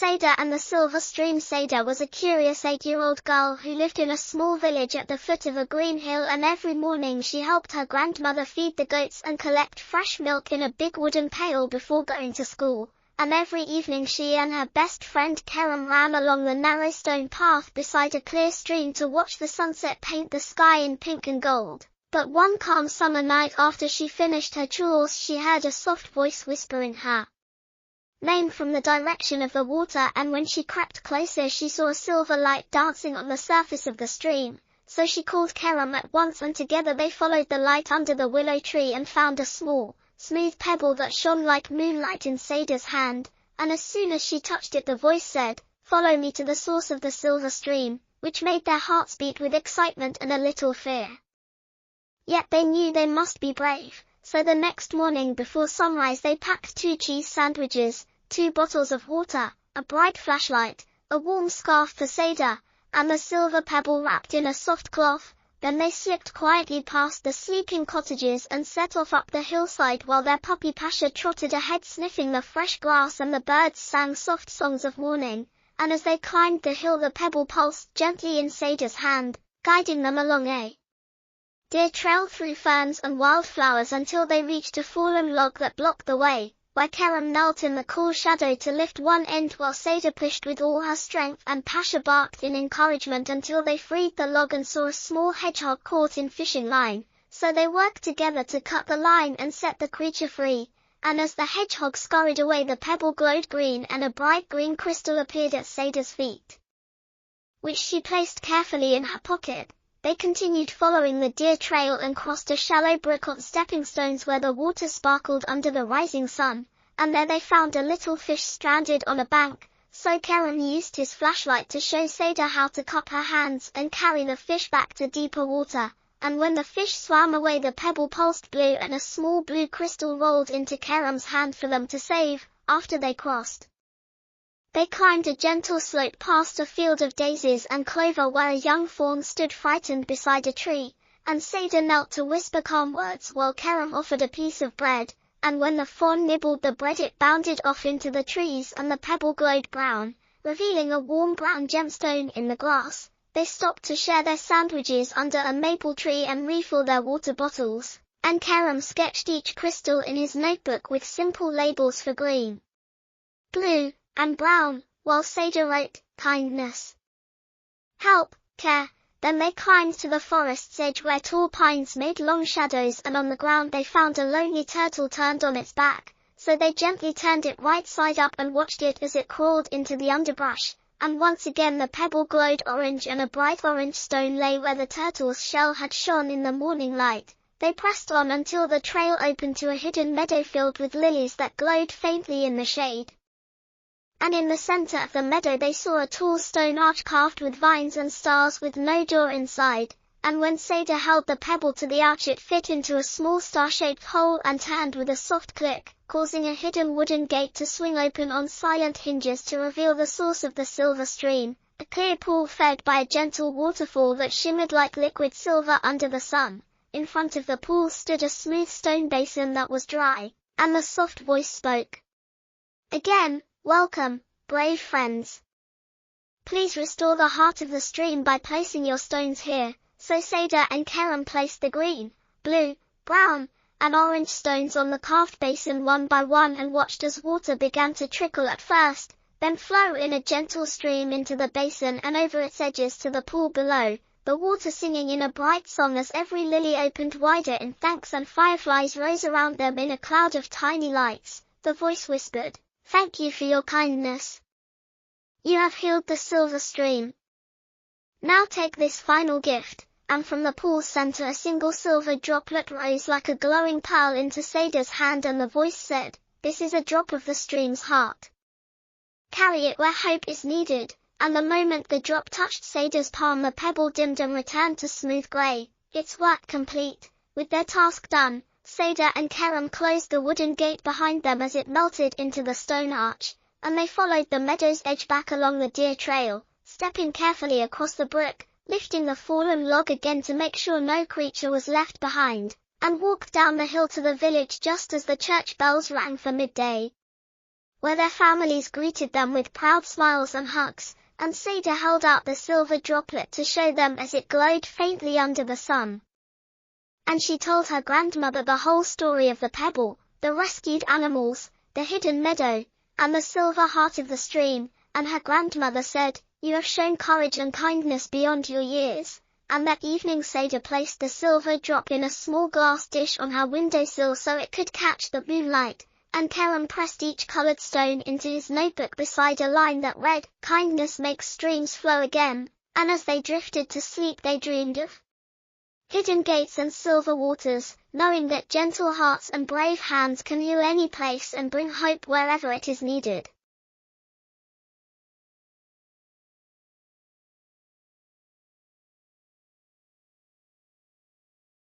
Seda and the Silver Stream. Seda was a curious 8-year-old girl who lived in a small village at the foot of a green hill, and every morning she helped her grandmother feed the goats and collect fresh milk in a big wooden pail before going to school. And every evening she and her best friend Kerem ran along the narrow stone path beside a clear stream to watch the sunset paint the sky in pink and gold. But one calm summer night, after she finished her chores, she heard a soft voice whispering her name from the direction of the water, and when she crept closer she saw a silver light dancing on the surface of the stream. So she called Kerem at once, and together they followed the light under the willow tree and found a small, smooth pebble that shone like moonlight in Seda's hand, and as soon as she touched it the voice said, "Follow me to the source of the silver stream," which made their hearts beat with excitement and a little fear. Yet they knew they must be brave, so the next morning before sunrise they packed 2 cheese sandwiches, 2 bottles of water, a bright flashlight, a warm scarf for Seda, and the silver pebble wrapped in a soft cloth. Then they slipped quietly past the sleeping cottages and set off up the hillside, while their puppy Pasha trotted ahead sniffing the fresh grass and the birds sang soft songs of morning. And as they climbed the hill the pebble pulsed gently in Seda's hand, guiding them along a deer trail through ferns and wildflowers until they reached a fallen log that blocked the way, where Kerem knelt in the cool shadow to lift one end while Seda pushed with all her strength and Pasha barked in encouragement until they freed the log and saw a small hedgehog caught in fishing line. So they worked together to cut the line and set the creature free, and as the hedgehog scurried away the pebble glowed green and a bright green crystal appeared at Seda's feet, which she placed carefully in her pocket. They continued following the deer trail and crossed a shallow brook on stepping stones where the water sparkled under the rising sun, and there they found a little fish stranded on a bank. So Kerem used his flashlight to show Seda how to cup her hands and carry the fish back to deeper water, and when the fish swam away the pebble pulsed blue and a small blue crystal rolled into Kerem's hand for them to save. After they crossed, they climbed a gentle slope past a field of daisies and clover where a young fawn stood frightened beside a tree, and Seda knelt to whisper calm words while Kerem offered a piece of bread, and when the fawn nibbled the bread it bounded off into the trees and the pebble glowed brown, revealing a warm brown gemstone in the glass. They stopped to share their sandwiches under a maple tree and refill their water bottles, and Kerem sketched each crystal in his notebook with simple labels for green, blue, and brown, while Seda wrote, kindness, help, care. Then they climbed to the forest's edge where tall pines made long shadows, and on the ground they found a lonely turtle turned on its back, so they gently turned it right side up and watched it as it crawled into the underbrush, and once again the pebble glowed orange and a bright orange stone lay where the turtle's shell had shone in the morning light. They pressed on until the trail opened to a hidden meadow filled with lilies that glowed faintly in the shade. And in the center of the meadow they saw a tall stone arch carved with vines and stars with no door inside, and when Seda held the pebble to the arch it fit into a small star-shaped hole and turned with a soft click, causing a hidden wooden gate to swing open on silent hinges to reveal the source of the silver stream, a clear pool fed by a gentle waterfall that shimmered like liquid silver under the sun. In front of the pool stood a smooth stone basin that was dry, and the soft voice spoke again, welcome, brave friends. Please restore the heart of the stream by placing your stones here. So Seda and Kerem placed the green, blue, brown, and orange stones on the carved basin one by one and watched as water began to trickle at first, then flow in a gentle stream into the basin and over its edges to the pool below, the water singing in a bright song as every lily opened wider in thanks and fireflies rose around them in a cloud of tiny lights. The voice whispered, "Thank you for your kindness. You have healed the silver stream. Now take this final gift," and from the pool's center a single silver droplet rose like a glowing pearl into Seda's hand, and the voice said, "This is a drop of the stream's heart. Carry it where hope is needed." And the moment the drop touched Seda's palm the pebble dimmed and returned to smooth gray, its work complete. With their task done, Seda and Kerem closed the wooden gate behind them as it melted into the stone arch, and they followed the meadow's edge back along the deer trail, stepping carefully across the brook, lifting the fallen log again to make sure no creature was left behind, and walked down the hill to the village just as the church bells rang for midday. where their families greeted them with proud smiles and hugs, and Seda held out the silver droplet to show them as it glowed faintly under the sun. And she told her grandmother the whole story of the pebble, the rescued animals, the hidden meadow, and the silver heart of the stream, and her grandmother said, "You have shown courage and kindness beyond your years." And that evening Seda placed the silver drop in a small glass dish on her windowsill so it could catch the moonlight, and Kerem pressed each colored stone into his notebook beside a line that read, "Kindness makes streams flow again," and as they drifted to sleep they dreamed of hidden gates and silver waters, knowing that gentle hearts and brave hands can heal any place and bring hope wherever it is needed.